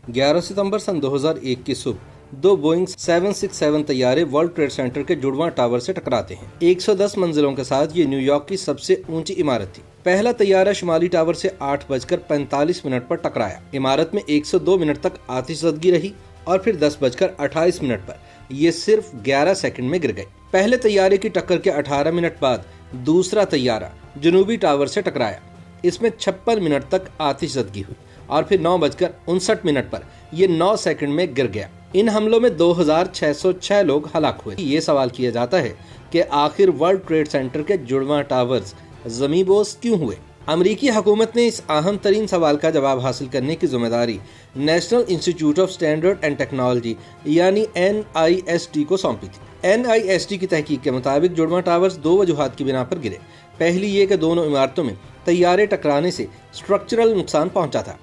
11 सितंबर सन 2001 की सुबह दो बोइंग 767 तैयारे वर्ल्ड ट्रेड सेंटर के जुड़वां टावर से टकराते हैं। 110 मंजिलों के साथ ये न्यूयॉर्क की सबसे ऊंची इमारत थी। पहला तैयारा शुमाली टावर से 8:45 पर टकराया। इमारत में 102 मिनट तक आतिशबाजी रही और फिर 10:28 पर ये सिर्फ 11 सेकंड में गिर गए। पहले तैयारे की टक्कर के 18 मिनट बाद दूसरा तैयारा जनूबी टावर से टकराया। इसमें 56 मिनट तक आतिशबाजी हुई और फिर 9:59 पर यह 9 सेकंड में गिर गया। इन हमलों में 2606 लोग हलाक हुए। ये सवाल किया जाता है कि आखिर वर्ल्ड ट्रेड सेंटर के जुड़वां टावर्स ज़मींदोज़ क्यों हुए। अमेरिकी हुकूमत ने इस अहम तरीन सवाल का जवाब हासिल करने की जिम्मेदारी national institute of standard and technology यानी NIST को सौंपी थी। NIST की तहकीक के मुताबिक जुड़वां टावर्स दो वजूहात की बिना पर गिरे। पहली ये कि दोनों इमारतों में तैयारे टकराने से स्ट्रक्चरल नुकसान पहुंचा था।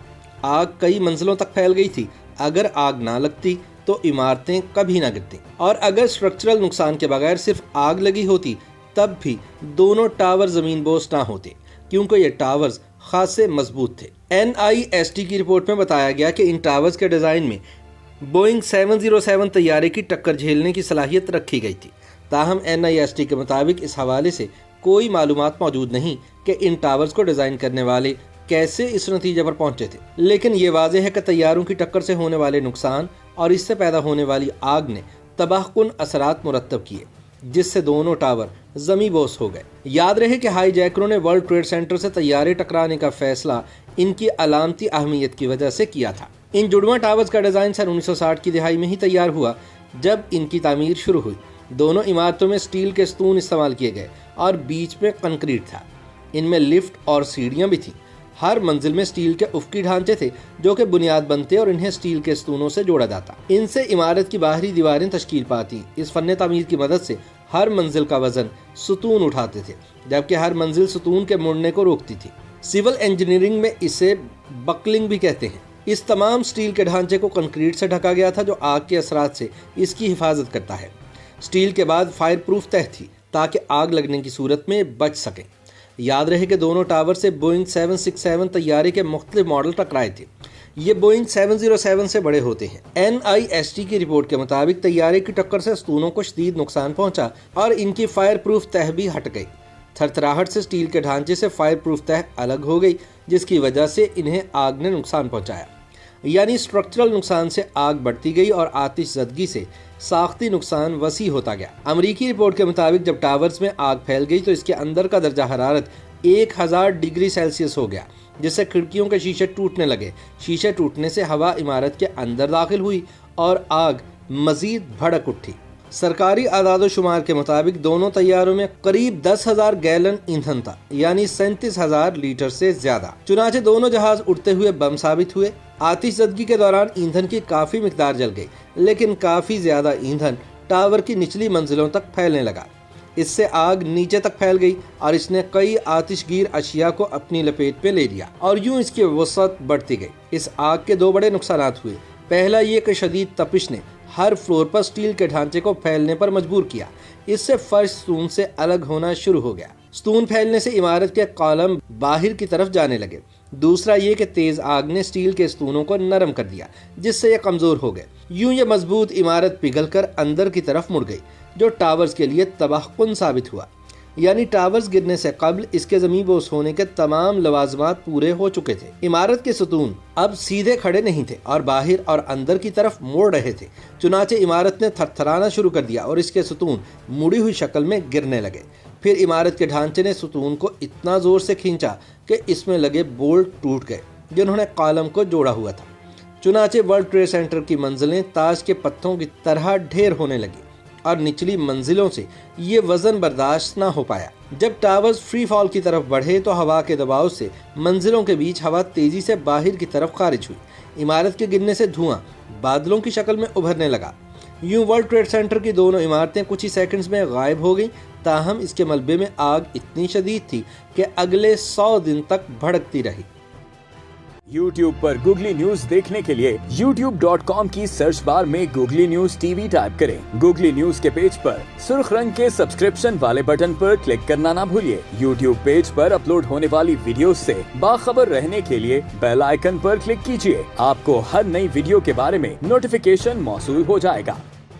आग कई मंजिलों तक फैल गई थी। अगर आग ना लगती तो इमारतें कभी ना गिरती, और अगर स्ट्रक्चरल नुकसान के बगैर सिर्फ आग लगी होती तब भी दोनों टावर ज़मींदोज़ ना होते, क्योंकि ये टावर्स खासे मजबूत थे। NIST की रिपोर्ट में बताया गया कि इन टावर्स के डिजाइन में बोइंग 707 तैयारे की टक्कर झेलने की सलाहियत रखी गई थी। ताहम NIST के मुताबिक इस हवाले से कोई मालूमात मौजूद नहीं कि इन टावर्स को डिजाइन करने वाले कैसे इस नतीजे पर पहुंचे थे। लेकिन ये वाज़ेह है कि तैयारों की टक्कर से होने वाले नुकसान और इससे पैदा होने वाली आग ने तबाहकुन असरात मुरत्तब किए, जिससे दोनों टावर ज़मींदोज़ हो गए। याद रहे कि हाईजैकरों ने वर्ल्ड ट्रेड सेंटर से तैयारे टकराने का फैसला इनकी अलामती अहमियत की वजह से किया था। इन जुड़वां टावर्स का डिजाइन सन 1960 की दिहाई में ही तैयार हुआ, जब इनकी तामीर शुरू हुई। दोनों इमारतों में स्टील के स्तून इस्तेमाल किए गए और बीच में कंक्रीट था। इनमें लिफ्ट और सीढ़ियां भी थी। हर मंजिल में स्टील के उफ़क़ी ढांचे थे जो कि बुनियाद बनते और इन्हें स्टील के स्तूनों से जोड़ा जाता। इनसे इमारत की बाहरी दीवारें तश्कील पाती। इस फन्ने तामीर की मदद से हर मंजिल का वजन सुतून उठाते थे, जबकि हर मंजिल सुतून के मुड़ने को रोकती थी। सिविल इंजीनियरिंग में इसे बकलिंग भी कहते हैं। इस तमाम स्टील के ढांचे को कंक्रीट से ढका गया था, जो आग के असरात से इसकी हिफाजत करता है। स्टील के बाद फायर प्रूफ तह थी ताकि आग लगने की सूरत में बच सकें। याद रहे कि दोनों टावर से बोइंग 767 तैयारे के मुख्तलिफ मॉडल टकराए थे। ये बोइंग 707 से बड़े होते हैं। NIST की रिपोर्ट के मुताबिक तैयारे की टक्कर से स्तूनों को शदीद नुकसान पहुंचा और इनकी फायर प्रूफ तह भी हट गई। थरथराहट से स्टील के ढांचे से फायर प्रूफ तह अलग हो गई, जिसकी वजह से इन्हें आग ने नुकसान पहुंचाया। यानी स्ट्रक्चरल नुकसान से आग बढ़ती गई और आतिशज़दगी से साख्ती नुकसान वसी होता गया। अमेरिकी रिपोर्ट के मुताबिक जब टावर्स में आग फैल गई तो इसके अंदर का दर्जा हरारत 1000 डिग्री सेल्सियस हो गया, जिससे खिड़कियों के शीशे टूटने लगे। शीशे टूटने से हवा इमारत के अंदर दाखिल हुई और आग मजीद भड़क उठी। सरकारी आदादोशुमार के मुताबिक दोनों तैयारों में करीब 10,000 गैलन ईंधन था, यानी 37,000 लीटर से ज्यादा। चुनाचे दोनों जहाज उड़ते हुए बम साबित हुए। आतिशज़दगी के दौरान ईंधन की काफी मिकदार जल गई, लेकिन काफी ज्यादा ईंधन टावर की निचली मंजिलों तक फैलने लगा। इससे आग नीचे तक फैल गई और इसने कई आतिशगीर अशिया को अपनी लपेट में ले लिया और यूं इसकी वसअत बढ़ती गई। इस आग के दो बड़े नुकसान हुए। पहला ये कि शदीद तपिश ने हर फ्लोर पर स्टील के ढांचे को फैलने पर मजबूर किया। इससे फर्श स्तून से अलग होना शुरू हो गया। स्तून फैलने से इमारत के कॉलम बाहर की तरफ जाने लगे। दूसरा ये कि तेज आग ने स्टील के स्तूनों को नरम कर दिया, जिससे ये कमजोर हो गए। यूं ये मजबूत इमारत पिघलकर अंदर की तरफ मुड़ गई, जो टावर्स के लिए तबाहकुन साबित हुआ। यानी टावर्स गिरने से कबल इसके ज़मींदोज़ होने के तमाम लवाजमात पूरे हो चुके थे। इमारत के सतून अब सीधे खड़े नहीं थे और बाहर और अंदर की तरफ मुड़ रहे थे। चुनाचे इमारत ने थरथराना शुरू कर दिया और इसके सतून मुड़ी हुई शक्ल में गिरने लगे। फिर इमारत के ढांचे ने सतून को इतना जोर से खींचा कि इसमें लगे बोल्ट टूट गए, जिन्होंने कॉलम को जोड़ा हुआ था। चुनाचे वर्ल्ड ट्रेड सेंटर की मंजिलें ताज के पत्थरों की तरह ढेर होने लगी और निचली मंजिलों से ये वजन बर्दाश्त ना हो पाया। जब टावर्स फ्री फॉल की तरफ बढ़े तो हवा के दबाव से मंजिलों के बीच हवा तेजी से बाहर की तरफ खारिज हुई। इमारत के गिरने से धुआं बादलों की शक्ल में उभरने लगा। यूं वर्ल्ड ट्रेड सेंटर की दोनों इमारतें कुछ ही सेकंड्स में गायब हो गईं। ताहम इसके मलबे में आग इतनी शदीद थी कि अगले 100 दिन तक भड़कती रही। YouTube पर गूगली न्यूज देखने के लिए youtube.com की सर्च बार में गूगली न्यूज टीवी टाइप करें। गूगली न्यूज के पेज पर सुर्ख रंग के सब्सक्रिप्शन वाले बटन पर क्लिक करना ना भूलिए। YouTube पेज पर अपलोड होने वाली वीडियो से बाखबर रहने के लिए बेल आइकन पर क्लिक कीजिए। आपको हर नई वीडियो के बारे में नोटिफिकेशन मौसूल हो जाएगा।